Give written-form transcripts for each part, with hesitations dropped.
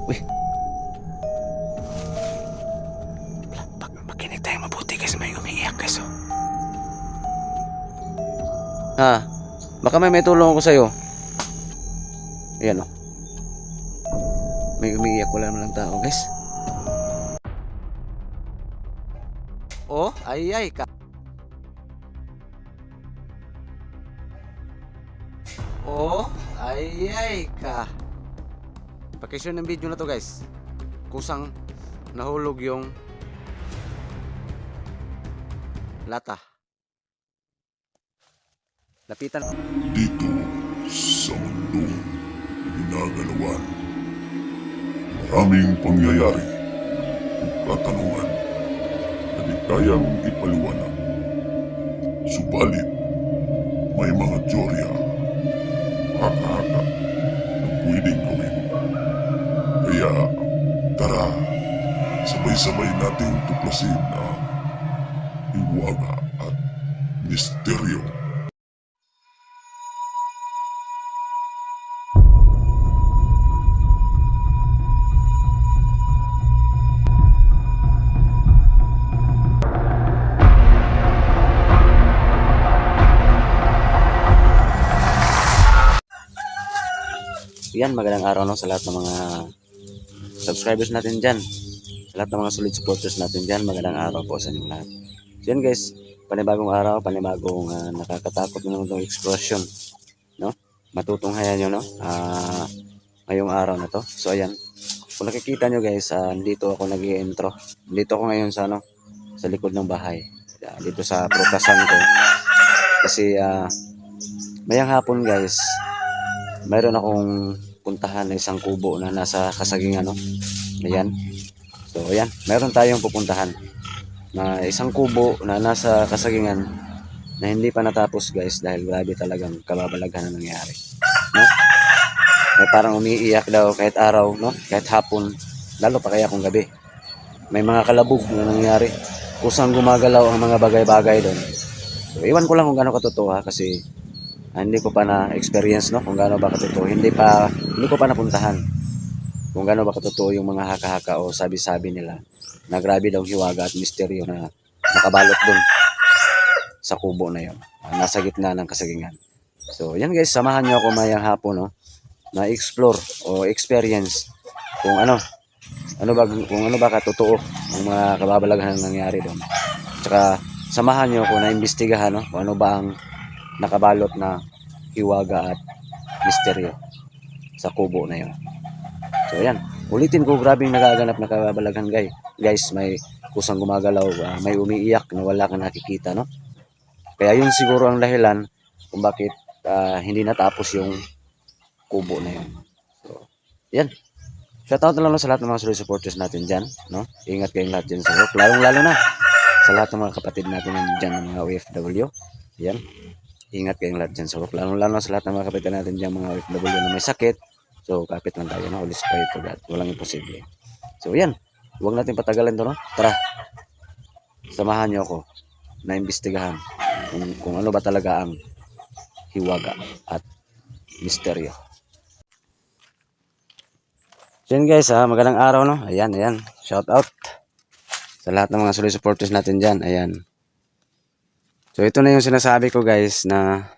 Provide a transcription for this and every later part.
Uy, makinig tayo mabuti guys, may umiiyak guys oh. Ha, baka may tulong ako sa'yo. Ayan oh, may umiiyak, wala naman lang tao guys. Oh, ay ka. Oh, ay ka. Pakishare ng video na to guys. Kusang nahulog yung lata. Lapitan. Dito sa mundong ginagalawan, maraming pangyayari o katanungan na di kayang ipaliwanag. Subalit, may mga teorya, haka-haka na pwedeng gawin. Kaya, tara, sabay-sabay nating tuklasin ang hiwaga at misteryo. Yan, magandang araw no, sa lahat ng mga subscribers natin dyan. Sa lahat ng mga solid supporters natin dyan, magandang araw po sa inyong lahat. So yan guys, panibagong araw, panibagong nakakatakot na naman itong explosion. No? Matutunghayan nyo no? Ngayong araw na to. So ayan, kung nakikita nyo guys, dito ako nag-i-intro. Dito ako ngayon sa, sa likod ng bahay. Dito sa prutasan ko. Kasi mayang hapon guys, mayroon akong puntahan na isang kubo na nasa kasagingan no. Ayan. So ayan, mayroon tayong pupuntahan na isang kubo na nasa kasagingan na hindi pa natapos guys dahil grabe talagang kababalaghan na nangyari. No? May parang umiiyak daw kahit araw, no? Kahit hapon, lalo pa kaya kung gabi. May mga kalabog na nangyari. Kusang gumagalaw ang mga bagay-bagay doon. So iwan ko lang kung gaano katotoo kasi hindi ko pa na-experience no kung gaano ba katotoo. Hindi ko pa napuntahan kung gaano ba katotoo yung mga haka-haka o sabi-sabi nila na grabe daw hiwaga at misteryo na nakabalot dun sa kubo na yon. Nasa gitna ng kasagingan. So yan guys, samahan nyo ako mayang hapon no, na explore o experience kung ano ba katotoo ang mga kababalaghan na nangyari doon. Tsaka samahan nyo ako na imbestigahan no, kung ano ba ang nakabalot na hiwaga at misteryo sa kubo na yon. So ayan, ulitin ko, grabing nagaganap na kababalaghan guys. May kusang gumagalaw, may umiiyak na wala kang nakikita no. Kaya yun siguro ang dahilan kung bakit hindi natapos yung kubo na yon. So yan, shoutout na lang sa lahat ng mga solid supporters natin dyan no. Ingat kayong lahat dyan sa work, lalong-lalo na sa lahat ng mga kapatid natin dyan ng mga OFW. Yan, ingat kayong lahat dyan sa work, lalong-lalo sa lahat ng mga kapatid natin dyan mga OFW na may sakit. So kapit lang tayo no, always pray for God, walang imposible. So yan, huwag natin patagalan to no. Tara, samahan nyo ako na imbestigahan kung ano ba talaga ang hiwaga at misteryo. So yan guys, magandang araw no. Ayan, shout out sa lahat ng mga solid supporters natin dyan. Ayan. So ito na yung sinasabi ko guys, na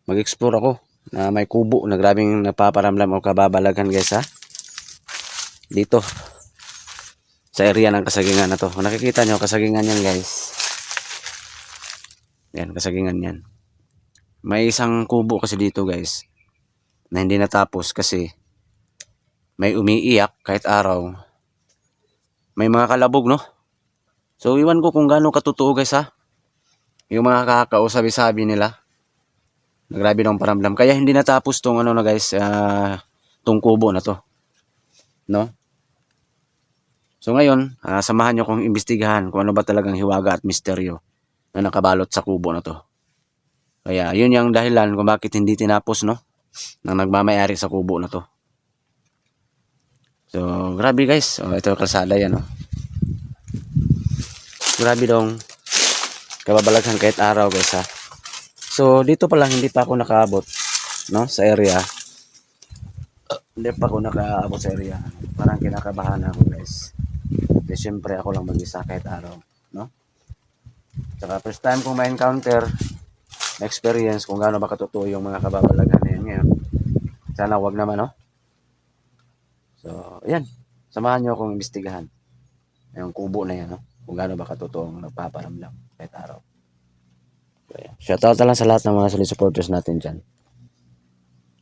mag-explore ako na may kubo na grabing napaparamdam o kababalaghan guys dito sa area ng kasagingan na to. Kung nakikita nyo, kasagingan yan guys. Yan, kasagingan yan. May isang kubo kasi dito guys na hindi natapos kasi may umiiyak kahit araw. May mga kalabog no. So iwan ko kung gaano katotoo guys yung mga kakausap-sabi nila na grabe ng paramdam. Kaya hindi natapos tong ano na guys, tong kubo na to. No? So ngayon, samahan nyo kong imbestigahan kung ano ba talagang hiwaga at misteryo na nakabalot sa kubo na to. Kaya yun yung dahilan kung bakit hindi tinapos no, ng nagmamayari sa kubo na to. So grabe guys, ito kalsada yan no. Grabe dong kababalaghan kahit araw guys So dito pa lang hindi pa ako nakaabot no sa area. Hindi pa ako nakaabot sa area. Parang kinakabahan ako guys. Kasi syempre ako lang mag-isa kahit araw. No? Saka first time kong ma-encounter, na-experience kung gaano ba katotoo yung mga kababalaghan na yan ngayon. Sana wag naman, no? So, ayan. Samahan nyo akong imbestigahan. Yung kubo na yan, no? Kung gaano ba katotoo ang nagpaparamdam kahit araw. So, ayan. Shoutout na lang sa lahat ng mga solid supporters natin dyan.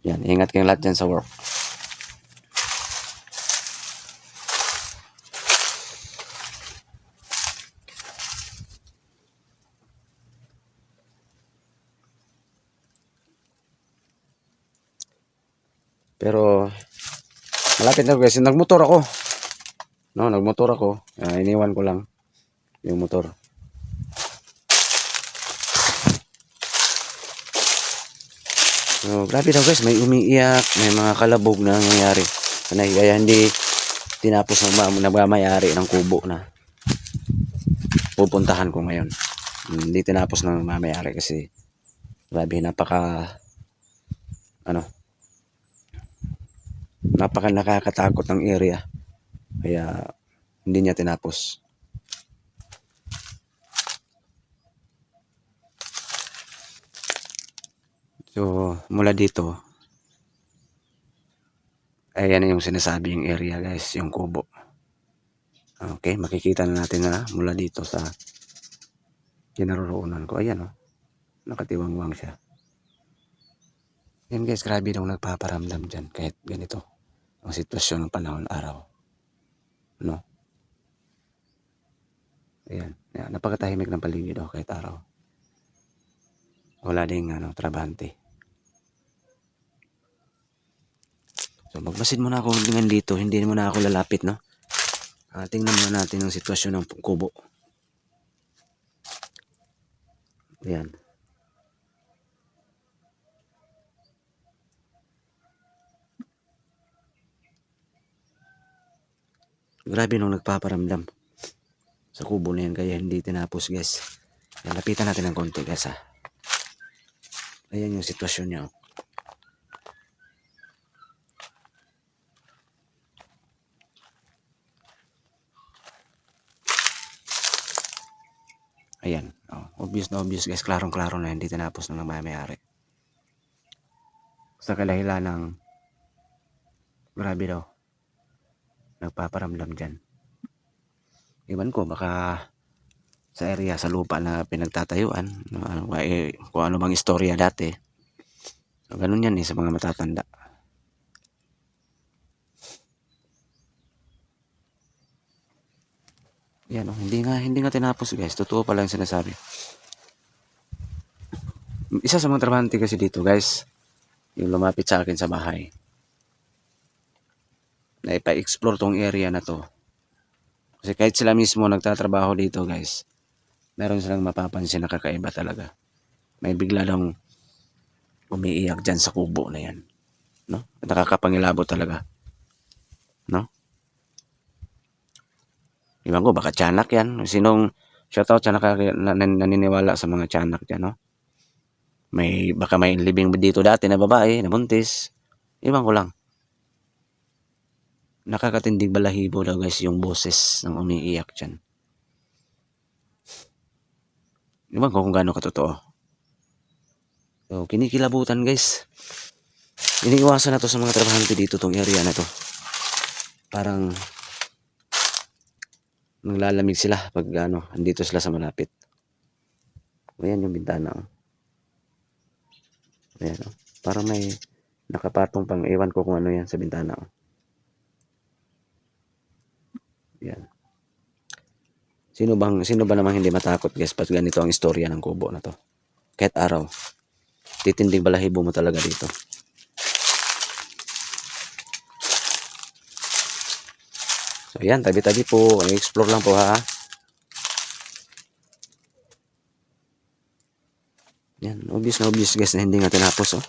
Yan, ingat kayong lahat dyan sa work. Pero, malapit na guys. Nagmotor ako. No, nagmotor ako. Iniwan ko lang yung motor. So, grabe daw guys, may umiiyak, may mga kalabog na nangyayari. Kaya hindi tinapos ng nagmamayari ng kubo na pupuntahan ko ngayon. Hindi tinapos ng mamayari kasi grabe, napaka nakakatakot ng area. Kaya hindi niya tinapos. So, mula dito, ayan yung sinasabi yung area guys, yung kubo. Okay, makikita na natin na mula dito sa kinaroroonan ko. Ayan oh, nakatiwangwang siya. Yan guys, grabe daw nagpaparamdam dyan kahit ganito ang sitwasyon ng panahon araw. No? Ayan, napakatahimik ng paligid oh, kahit araw. Wala ding trabante. So magmasid muna ako dengan dito, hindi muna ako lalapit, no? Tingnan muna natin ang sitwasyon ng kubo. Ayan. Grabe nung nagpaparamdam sa kubo na yan, kaya hindi tinapos guys. Yan, lapitan natin ng konti guys ha. Ayan yung sitwasyon niya. Oh. Ayan. Oh, obvious na obvious guys. Klarong-klaro na hindi tinapos ng nagmamayari. Sa kalahilan ng grabe daw nagpaparamdam dyan. Iwan ko baka sa area, sa lupa na pinagtatayuan, kung ano bang istorya dati. So, ganun yan sa mga matatanda. Yan hindi nga tinapos guys. Totoo pala yung sinasabi. Isa sa mga trabahante kasi dito guys, yung lumapit sa akin sa bahay. Na ipa-explore tong area na to. Kasi kahit sila mismo nagtatrabaho dito guys, meron silang mapapansin na kakaiba talaga. May bigla lang umiiyak dyan sa kubo na yan. No? Nakakapangilabot talaga. No? Iwan ko, baka tiyanak yan. Sinong shoutout sa naniniwala sa mga tiyanak dyan, no? Baka may living dito dati na babae, na buntis. Iwan ko lang. Nakakatindig balahibo daw guys yung boses ng umiiyak dyan. Iwan ko kung gaano katotoo. So, kinikilabutan guys. Iniiwasan na to sa mga trabahante dito tong area na to. Parang naglalamig sila pag andito sila sa malapit. Ayan yung bintana. Ayan, parang may nakapatong pang, ewan ko kung ano yan sa bintana. Ayan. Sino ba namang hindi matakot guys pag ganito ang istorya ng kubo na to? Kahit araw. Titindig balahibo mo talaga dito. So ayan, tabi-tabi po. I-explore lang po ha. Yan, obvious na obvious guys na hindi nga tinapos oh.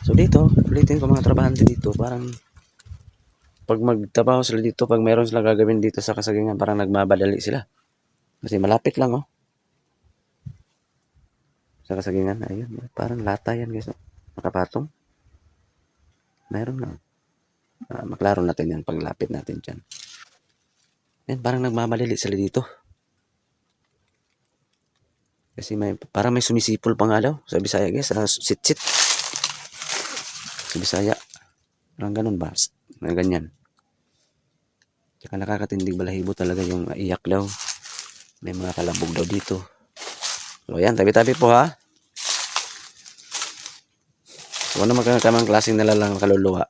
So dito, ulitin ko mga trabahante dito, parang pag magtrabaho sila dito, pag meron silang gagawin dito sa kasagingan, parang nagmabadali sila. Kasi malapit lang oh. Sa kasagingan, ayun, parang lata yan guys. Oh. Nakapatong? Meron na. Maklaro natin yan paglapit natin dyan. Yan, parang nagmamalili sila dito. Kasi parang may sumisipol pa nga daw sa Bisaya guys. Sit-sit. Sa Bisaya. Parang ganun ba? Na ganyan. Tsaka nakakatindig balahibo talaga yung iyak daw. May mga kalabog daw dito. So yan, tabi-tabi po ha. Kung ano magkakamang klaseng nalalang kaluluwa,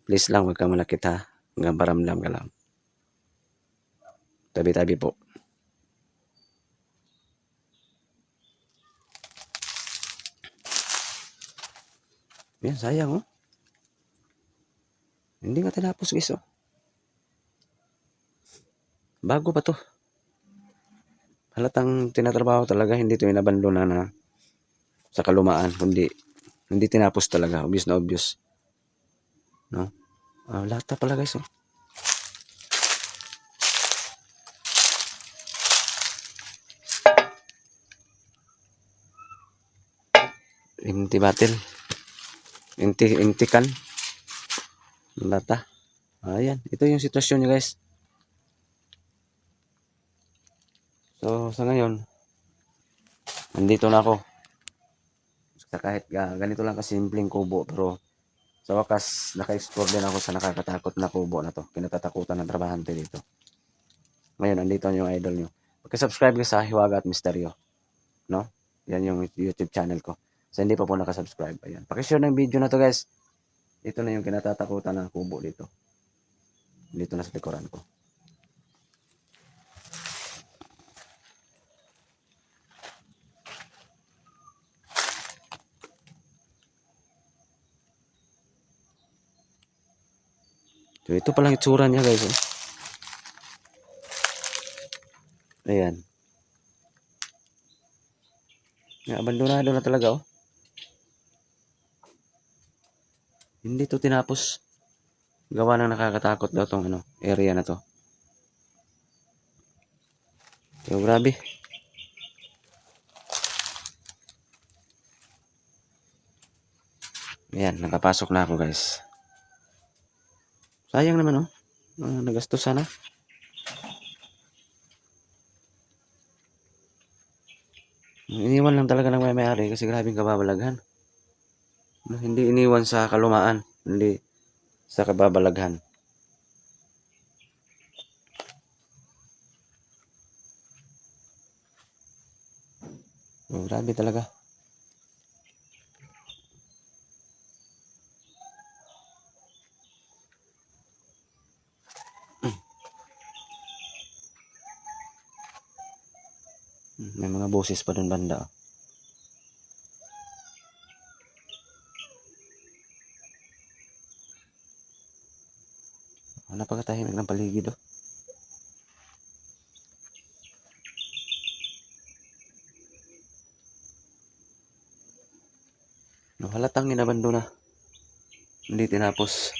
please lang huwag kang malakit ha. Hanggang paramdam ka lang. Tabi-tabi po. Yan, sayang oh. Hindi nga tinapos guys oh. Bago pa to. Halatang tinatrabaho talaga, hindi to inabandona na sa kalumaan, kundi hindi tinapos talaga, obvious na obvious. No? Lata pala guys oh. Inti batil. Intikan. Lata. Ayan, ito yung sitwasyon niya guys. So, sa ngayon, nandito na ako. Sa kahit ganito lang kasimpleng kubo, pero sa wakas, naka-explore din ako sa nakakatakot na kubo na to. Kinatatakutan ng trabahante dito. Ngayon, nandito yung idol nyo. Pagka-subscribe ka sa Hiwaga at Misteryo. No? Yan yung YouTube channel ko. So, hindi pa po nakasubscribe. Ayan. Pakishare ng video na to guys. Ito na yung kinatatakutan ng kubo dito. Dito na sa likuran ko. So, ito palang itsura niya guys. Ayan. Abandonado na talaga oh. Hindi to tinapos. Gawa ng nakakatakot daw tong area na to. So, grabe. Ayan, nakapasok na ako guys. Sayang naman oh. Nagastos sana. Iniwan lang talaga ng may-ari kasi grabing kababalaghan. Hindi iniwan sa kalumaan, hindi sa kababalaghan. So, grabe talaga. May mga boses pa doon banda. Napakatahimik ng paligid oh. No, halatang inabando na. Hindi tinapos.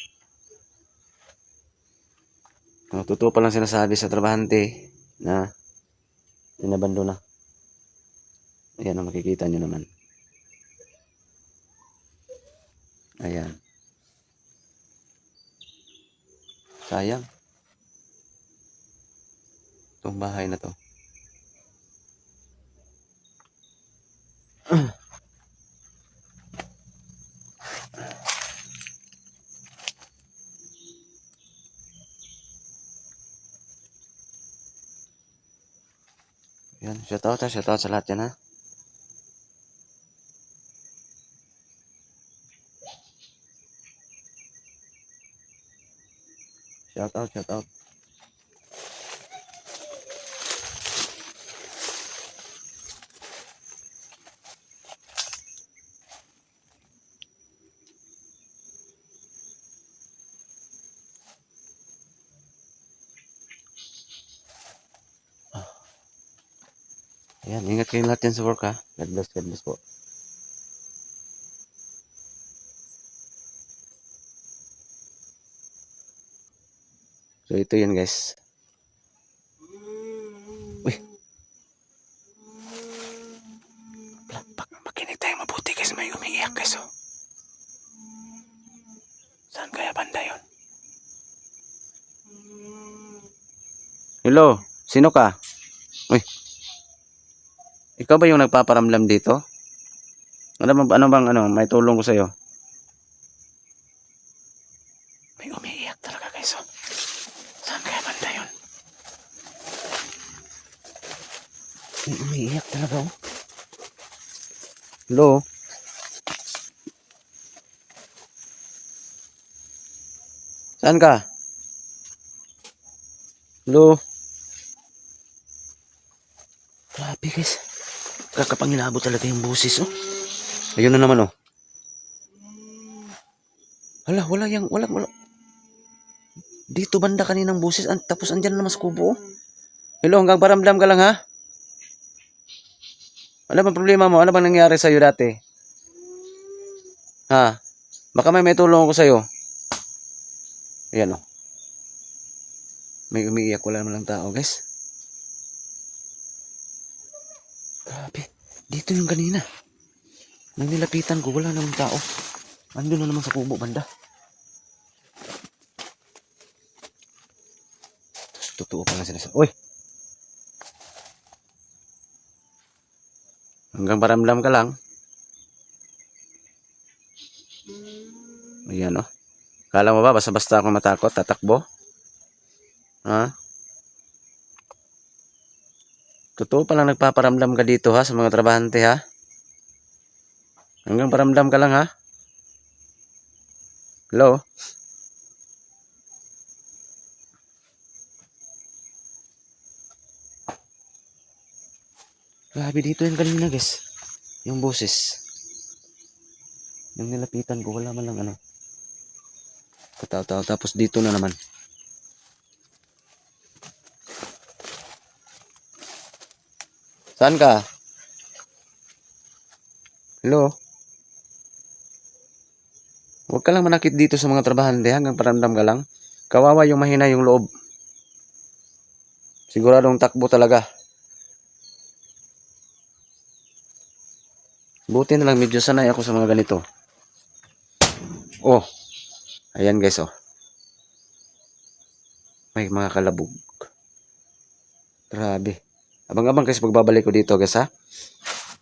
No, totoo pa lang sinasabi sa trabahante na inabando na. Ayan, makikita nyo naman. Ayan. Sayang. Itong bahay na to. Ayan, shoutout sa lahat yan ha. Shoutout. Ayan, ingat kayong lahat yan sa work ha. God bless po. So ito yan guys. Uy. Makinig tayo mabuti guys, may umiiyak guys. Saan kaya banda yun? Hello, sino ka? Uy, ikaw ba yung nagpaparamdam dito? Ano bang may tulong ko sa'yo? May umiiyak talaga guys. Oh. Saan kaya banda yun? May umiiyak talaga oh. Hello? Saan ka? Hello? Grabe guys. Kakapangilabot talaga yung busis oh. Ayun na naman oh. Hala, wala. Dito banda kaninang busis, tapos andyan na naman sa kubo oh. Hello, hanggang paramdam ka lang ha? Ano bang problema mo? Ano bang nangyari sa'yo dati? Ha? Baka may tulong ako sa'yo. Ayan oh. May umiiyak, wala naman lang tao guys. Grabe. Dito yung kanina. Nang nilapitan ko, wala namang tao. Andun na naman sa kubo banda. Tapos totoo pa nga sinasabi. Uy! Hanggang paramdam ka lang. Ayan oh. Kala mo ba basta-basta ako matakot, tatakbo? Ha? Totoo palang nagpaparamdam ka dito ha, sa mga trabahante ha? Hanggang paramdam ka lang ha? Hello? Grabe dito yung kanina guys. Yung boses. Yung nilapitan ko, wala man lang ano. Kataw-taw. Tapos dito na naman. Saan ka? Hello? Huwag ka lang manakit dito sa mga trabahante hanggang paramdam ka lang. Kawawa yung mahina yung loob. Siguradong takbo talaga. Buti na lang medyo sanay ako sa mga ganito. Oh, ayan guys oh. May mga kalabog. Grabe. Abang-abang kasi pagbabalik ko dito guys ha.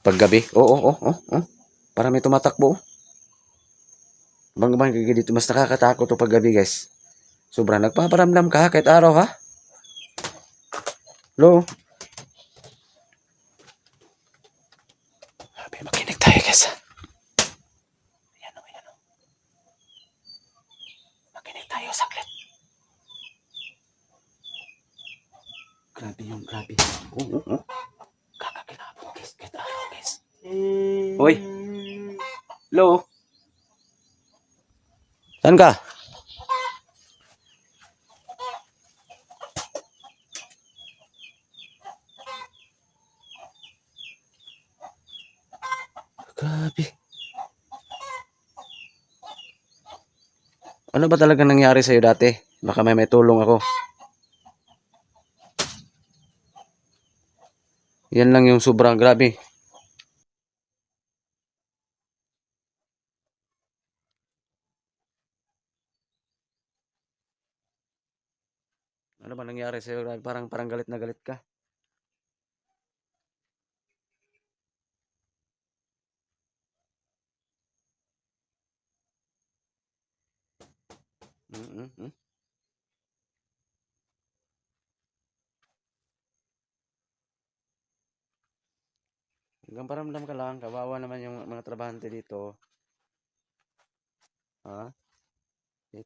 Paggabi. Oh. Para may tumatakbo. Abang-abang kayo dito. Mas nakakatakot to paggabi guys. Sobrang nagpaparamdam ka kahit araw ha. Hello? Grabe, makinig tayo guys ha. Ayan o. Makinig tayo saglit. Grabe. Oh. Kakakilabot guys. Kahit araw guys. Hoy. Hello? Saan ka? Grabe. Ano ba talaga nangyari sa'yo dati? Baka may tulong ako. Yan lang yung sobrang grabe. Ano ba nangyari sa'yo? Grabe, parang galit na galit ka. Mm. Hanggang paramdam ka lang. Kawawa naman yung mga trabahante dito. Ha?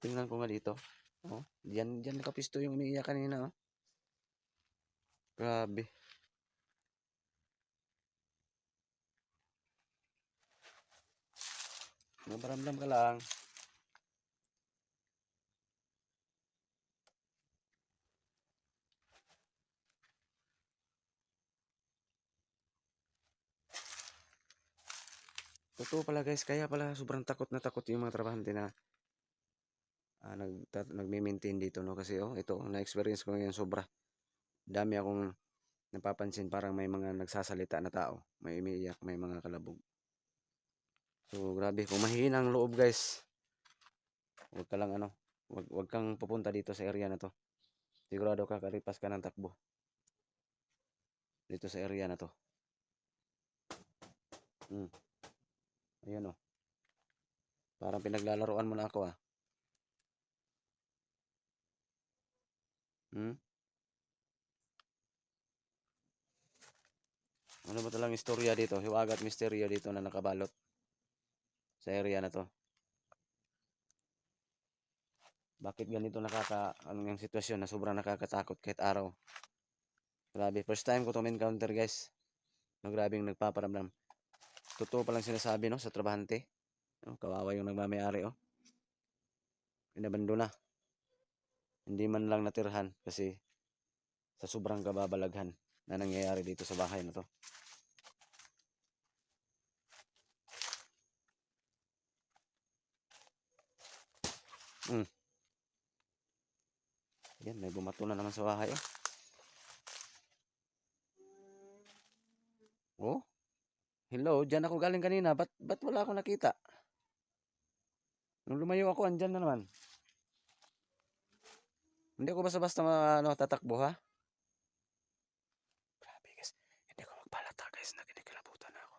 Tingnan ko nga dito. Oh, diyan nakapisto yung umiiyak kanina. Oh. Grabe. Hanggang paramdam ka lang. Totoo pala guys, kaya pala sobrang takot na takot yung mga trabahante na nagme-maintain dito no kasi oh ito na-experience ko ngayon sobra. Dami akong napapansin parang may mga nagsasalita na tao, may umiiyak, may mga kalabog. So grabe, kung mahina ang loob guys. Huwag ka lang ano, wag kang pupunta dito sa area na 'to. Sigurado kakalipas ka ng takbo dito sa area na 'to. Hmm, ayan, oh. Parang pinaglalaruan mo na ako, ah. Hmm, ano ba talagang istorya dito, hiwaga at misteryo dito na nakabalot sa area na 'to. Bakit ganito ano yung sitwasyon na sobrang nakakatakot kahit araw. Grabe, first time ko 'to ma-encounter, guys. No, grabeng nagpaparamdam. Totoo palang sinasabi, no, sa trabahante. No, kawawa yung nagmamayari, oh. Inabandona. Hindi man lang natirhan kasi sa sobrang kababalaghan na nangyayari dito sa bahay na to. Hmm. Yan, may bumato na naman sa bahay, oh. Oh, hello, diyan ako galing kanina. Ba't wala akong nakita? Nung lumayo ako, andyan na naman. Hindi ako basta-basta ano, tatakbo, ha? Grabe, guys. Hindi ko magpalata, guys, na kinikilabutan na ako.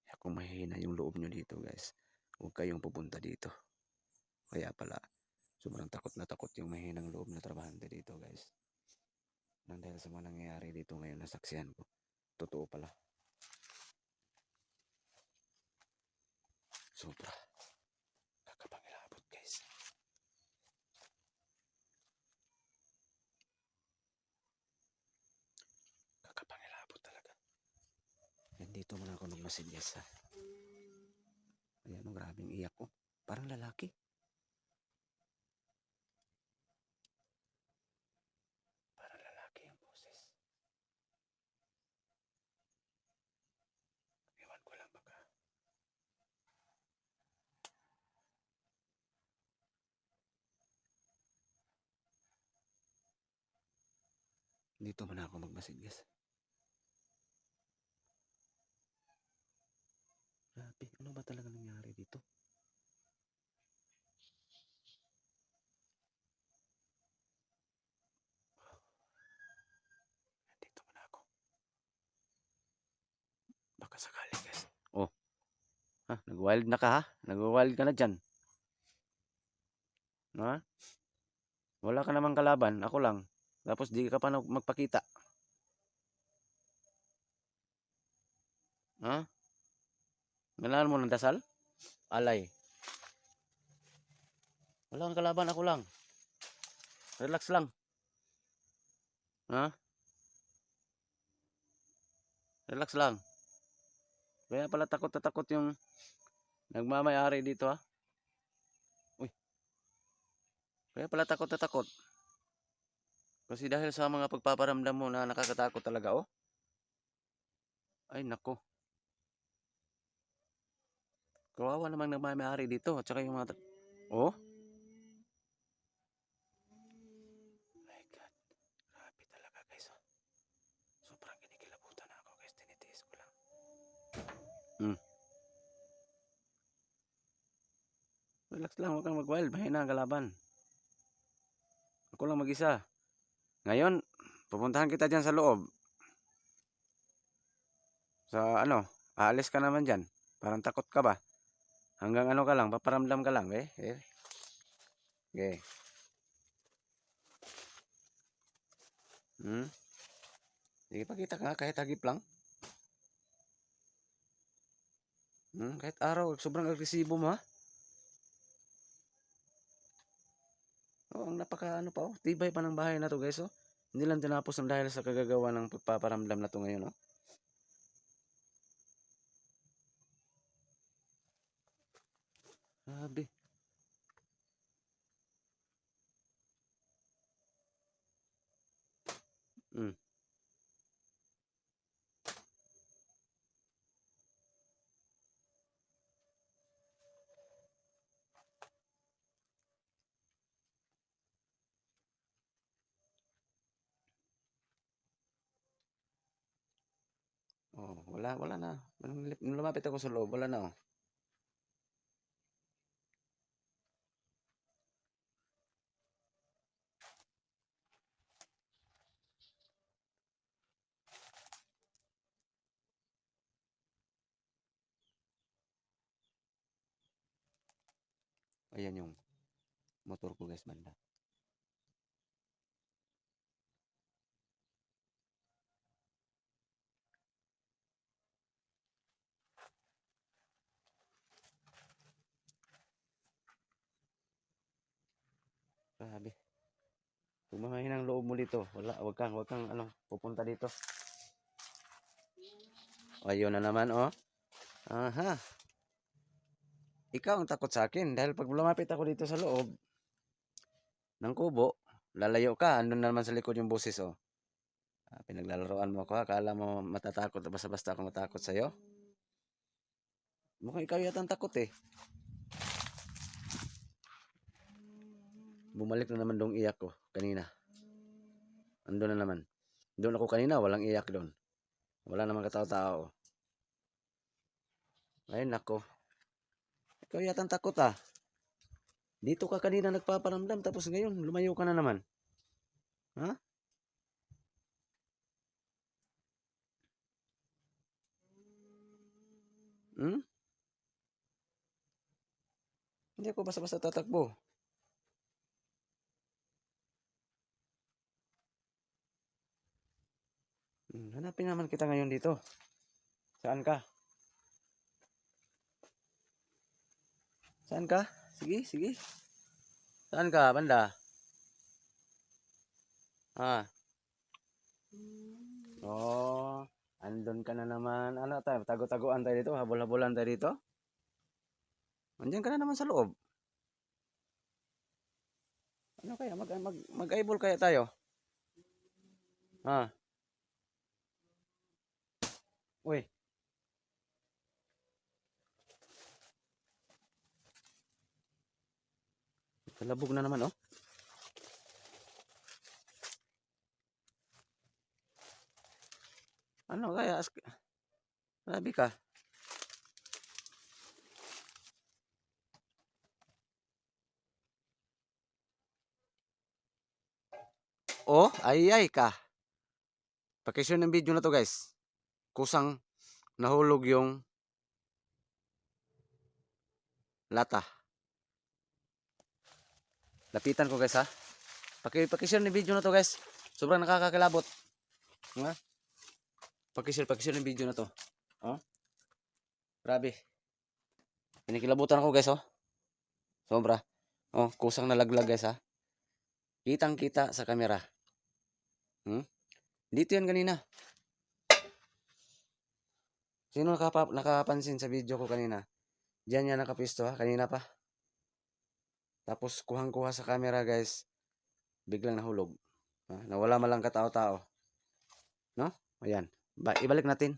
Kaya kung mahihina yung loob nyo dito, guys, huwag kayong pupunta dito. Kaya pala, sobrang takot na takot yung mahinang loob na trabahante dito, guys. Nang dahil sa mga nangyayari dito ngayon, nasaksihan ko. Totoo pala. Sobra. Kakapangilabot, guys. Kakapangilabot talaga. Yan, dito muna ako magmasid, guys, ha. Ayan, ang grabing iyak ko. Parang lalaki. Parang lalaki ang boses. Ewan ko lang baka. Dito muna ako magmasid, guys. Grabe, ano ba talaga nangyari dito? Dito muna ako. Baka sakali, guys. Oh, ha? Nag-wild na ka, ha? Nag-wild ka na dyan. Ha? Wala ka namang kalaban. Ako lang. Tapos di ka pa magpakita. Ha? Kailangan mo ng dasal? Alay. Wala kang kalaban. Ako lang. Relax lang. Ha? Relax lang. Kaya pala takot na takot yung nagmamayari dito, ha? Uy. Kaya pala takot na takot. Kasi dahil sa mga pagpaparamdam mo na nakakatakot talaga, oh. Ay, nako. Kawawa namang nagmamayari dito. At saka yung mga... Oh? My God. Grabe talaga, guys, oh. Sobrang kinikilabutan na ako, guys. Tinitiis ko lang. Hmm. Relax lang. Huwag kang mag-wild. Mahina ang kalaban. Ako lang mag-isa. Ngayon, pupuntahan kita dyan sa loob. Sa ano, aalis ka naman dyan. Parang takot ka ba? Hanggang ano ka lang, paparamdam ka lang, eh. Okay. Hmm? Sige, pakita ka kahit hagip lang. Kahit araw, sobrang agresibo mo, ha? Oh, ang napaka ano pa, oh. Tibay pa ng bahay na to, guys, oh. Hindi lang tinapos ng dahil sa kagagawa ng pagpaparamdam na to ngayon, oh. Grabe. Hmm. Oh, wala na. Nung lumapit ako sa loob, wala na, oh. Ayan yung motor ko guys banda. Grabe. Kung mahinang loob mo dito, wag kang ano, pupunta dito. Ayun na naman oh. Aha. Ikaw ang takot sa akin dahil pag lumapit ako dito sa loob ng kubo, lalayo ka, andun na naman sa likod yung boses oh. Pinaglalaroan mo ako, akala mo matatakot, basta-basta ako matakot sa'yo. Mukhang ikaw yata ang takot eh. Bumalik na naman dong iyak ko kanina. Andun na naman. Doon ako kanina, walang iyak doon. Wala namang katao-tao. Ay nako, ikaw yata ang takot ah. Dito ka kanina nagpaparamdam tapos ngayon lumayo ka na naman. Ha? Hmm? Hindi ako basta-basta tatakbo. Hanapin naman kita ngayon dito. Saan ka? Saan ka? Sige, sige. Saan ka, banda? Ah. Oh, andun ka na naman. Ano tayo? Tago-taguan tayo dito? Habol-habulan tayo dito? Andiyan ka na naman sa loob. Ano kaya? Mag-eyeball kaya tayo? Ah. Uy. Kalabog na naman, oh. Ano kaya? Grabe ka. Oh, ay ka. Pakishare ng video na to, guys. Kusang nahulog yung lata. Lapitan ko, guys, ha. Pakishare ng video na to, guys. Sobrang nakakakilabot. Ha? Pakishare ng video na to. Oh. Grabe. Pinikilabutan ako, guys, oh. Sobra. Oh, kusang nalaglag, guys, ha. Kitang-kita sa kamera. Dito yan kanina. Sino nakapansin sa video ko kanina? Diyan yan nakapisto, ha, kanina pa. Tapos kuhang-kuha sa camera, guys. Biglang nahulog. Nawala malang katao-tao. No? Ayan. Ibalik natin.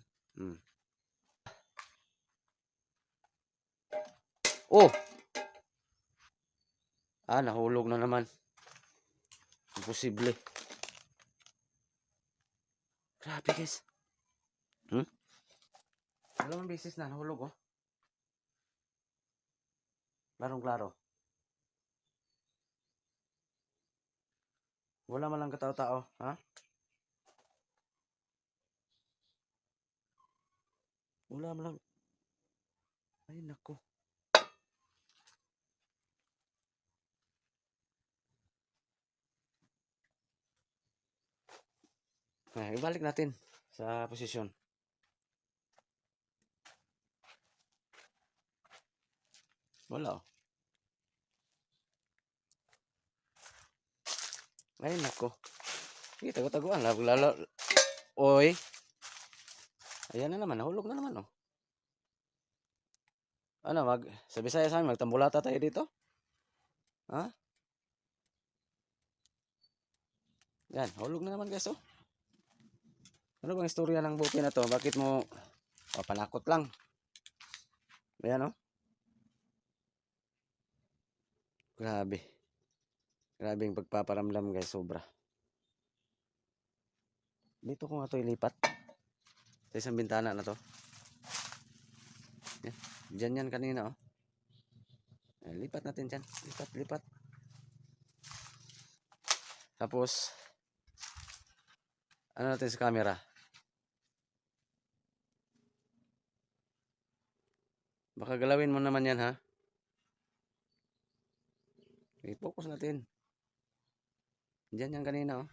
Oh! Nahulog na naman. Imposible. Grabe, guys. Dalawang beses na nahulog, oh. Klarong-klaro. Wala man lang katao-tao, ha? Wala man lang. Ay, nako. Ibalik natin sa posisyon. Wala, oh. Ay, nako. Sige, tago-taguan. Lalo. Oy. Ayan na naman. Nahulog na naman, oh. Ano, sa Bisaya sa amin, magtambulata tayo dito? Ha? Yan, hulog na naman, guys, oh. Ano bang istorya ng buti na to? Bakit mo panakot lang? Ayan, oh. Grabe. Grabe yung pagpaparamdam, guys, sobra. Dito ko nga ito ilipat. Sa isang bintana na to. Yan. Diyan yan kanina, oh. Lipat natin dyan. Lipat. Tapos, ano natin sa camera? Baka galawin mo naman yan, ha? I-focus natin. Diyan yan kanina, oh.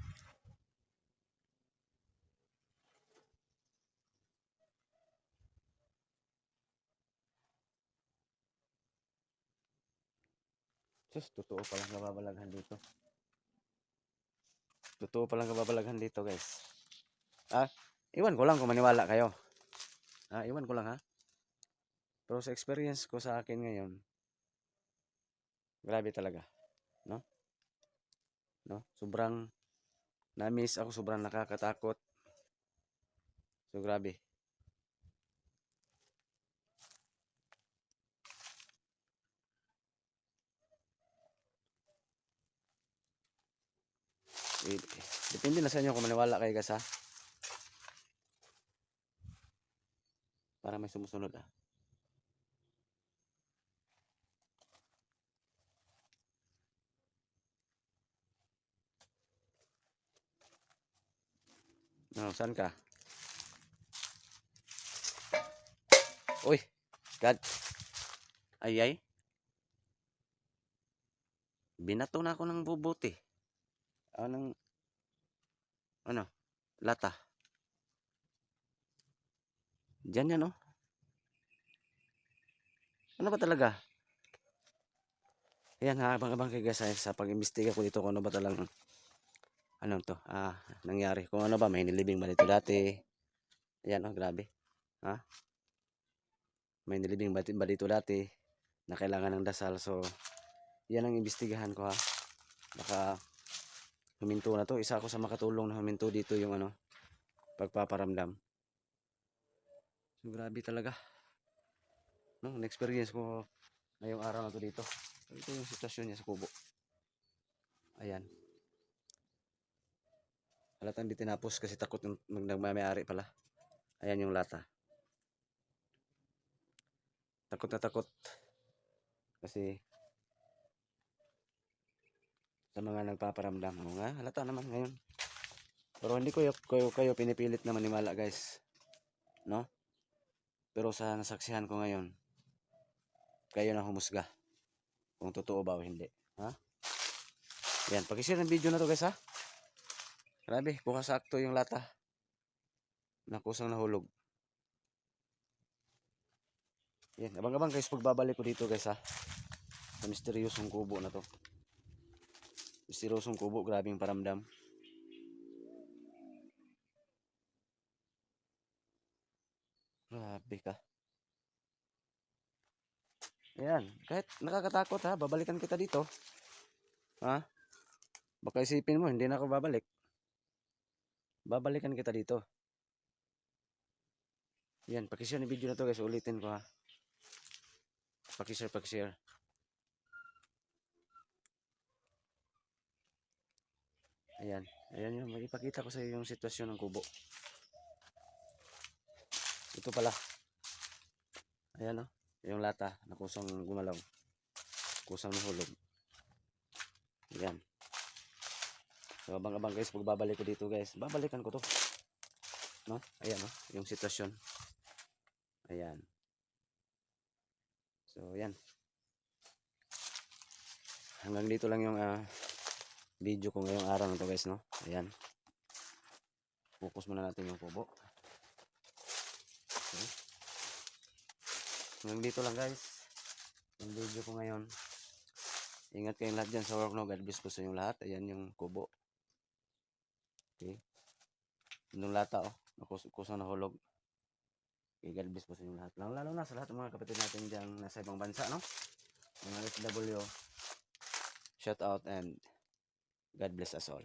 Sus, totoo palang kababalaghan dito. Totoo palang kababalaghan dito, guys. Ah, iwan ko lang kung maniwala kayo. Iwan ko lang, ha. Pero sa experience ko sa akin ngayon, grabe talaga, no? No? Sobrang na-miss ako, sobrang nakakatakot. So, grabe. Eh, depende na sa inyo kung maniwala kayo, guys, ha. Para may sumusunod, ha. No, saan ka? Uy, God. Ay. Binato na ako ng bubuti. Anong, ano, lata. Diyan yan, oh. Ano ba talaga? Ayan, ha, abang-abang kayo, guys, sa pag-imbestiga ko dito kung ano ba talagang, ano to, nangyari. Kung ano ba, may nilibing ba dito dati. Ayan, oh, grabe. Ha? May nilibing ba dito dati na kailangan ng dasal. So, yan ang imbestigahan ko, ha. Baka huminto na to. Isa ako sa makatulong na huminto dito yung ano, pagpaparamdam. So, grabe talaga. No, na-experience ko ngayong araw na to dito. Ito yung sitwasyon niya sa kubo. Ayan. Halatang di tinapos kasi takot yung nagmamayari pala. Ayan yung lata. Takot na takot. Kasi sa mga nagpaparamdam. O nga, halata naman ngayon. Pero hindi ko kayo pinipilit na maniwala, guys. No? Pero sa nasaksihan ko ngayon, kayo na humusga kung totoo ba o hindi. Ha? Yan, pakishare ng video na to, guys, ha. Grabe, kuha sakto yung lata na kusang nahulog. Yan, abang-abang guys, pagbabalik ko dito, guys, ha. Sa misteryosong kubo na to. Misteryosong kubo, grabing paramdam. Grabe ka. Ayan, kahit nakakatakot, ha, babalikan kita dito. Ha? Baka isipin mo, hindi na ako babalik. Babalikan kita dito. Yan, pakishare ng video na to, guys. Ulitin ko, ha. Pakishare. Ayan. Ayan yung ipakita ko sa iyo yung sitwasyon ng kubo. Ito pala. Ayan, oh. Yung lata na kusang gumalaw. Kusang nahulog. Ayan. So, abang-abang guys, pagbabalik ko dito, guys. Babalikan ko to. No? Ayan, oh. Yung sitwasyon. Ayan. So, ayan. Hanggang dito lang yung video ko ngayong araw na to, guys, no? Ayan. Focus muna natin yung kubo. Okay. Hanggang dito lang, guys. Yung video ko ngayon. Ingat kayong lahat dyan sa work, no? God bless po sa inyong lahat. Ayan yung kubo. Okay. Yung lata, oh. Kusang nahulog. Okay, God bless po sa inyong lahat. Lalo na sa lahat ng mga kapatid natin dyan nasa ibang bansa, no? Mga FW. Shout out and God bless us all.